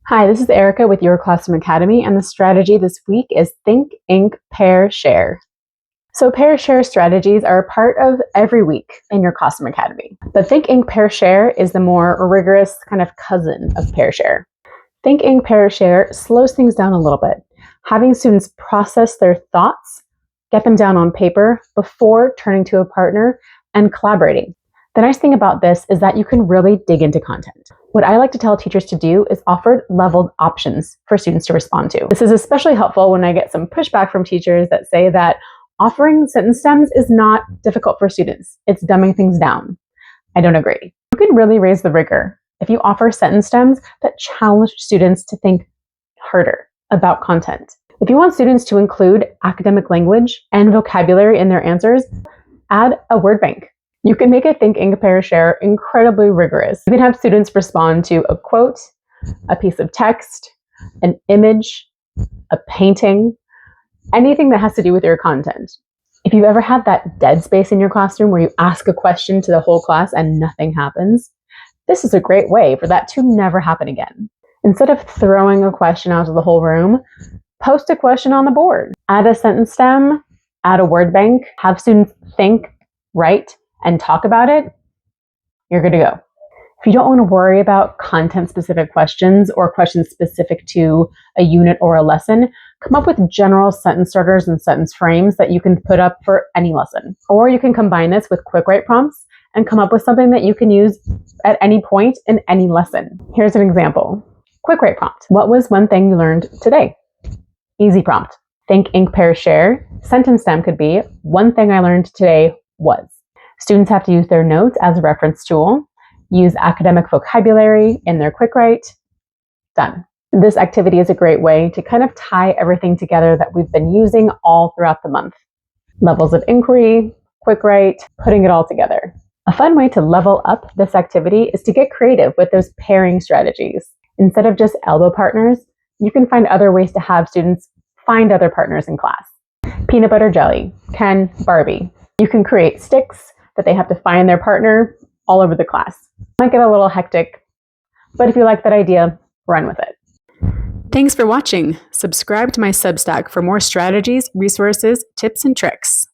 Hi, this is Erica with Your Classroom Academy, and the strategy this week is Think, Inc, Pair, Share. So pair share strategies are a part of every week in Your Classroom Academy. But Think, Inc, Pair, Share is the more rigorous kind of cousin of Pair, Share. Think, Inc, Pair, Share slows things down a little bit, having students process their thoughts, get them down on paper before turning to a partner and collaborating. The nice thing about this is that you can really dig into content. What I like to tell teachers to do is offer leveled options for students to respond to. This is especially helpful when I get some pushback from teachers that say that offering sentence stems is not difficult for students. It's dumbing things down. I don't agree. You can really raise the rigor if you offer sentence stems that challenge students to think harder about content. If you want students to include academic language and vocabulary in their answers, add a word bank. You can make a Think, Inc, Pair, Share incredibly rigorous. You can have students respond to a quote, a piece of text, an image, a painting, anything that has to do with your content. If you've ever had that dead space in your classroom where you ask a question to the whole class and nothing happens, this is a great way for that to never happen again. Instead of throwing a question out to the whole room, post a question on the board. Add a sentence stem, add a word bank, have students think, write, and talk about it, you're good to go. If you don't want to worry about content-specific questions or questions specific to a unit or a lesson, come up with general sentence starters and sentence frames that you can put up for any lesson. Or you can combine this with quick write prompts and come up with something that you can use at any point in any lesson. Here's an example. Quick write prompt. What was one thing you learned today? Easy prompt. Think, Inc, Pair, Share. Sentence stem could be, one thing I learned today was. Students have to use their notes as a reference tool, use academic vocabulary in their quick write. Done. This activity is a great way to kind of tie everything together that we've been using all throughout the month. Levels of inquiry, quick write, putting it all together. A fun way to level up this activity is to get creative with those pairing strategies. Instead of just elbow partners, you can find other ways to have students find other partners in class. Peanut butter jelly, Ken, Barbie. You can create sticks that they have to find their partner all over the class. Might get a little hectic, but if you like that idea, run with it. Thanks for watching. Subscribe to my Substack for more strategies, resources, tips, and tricks.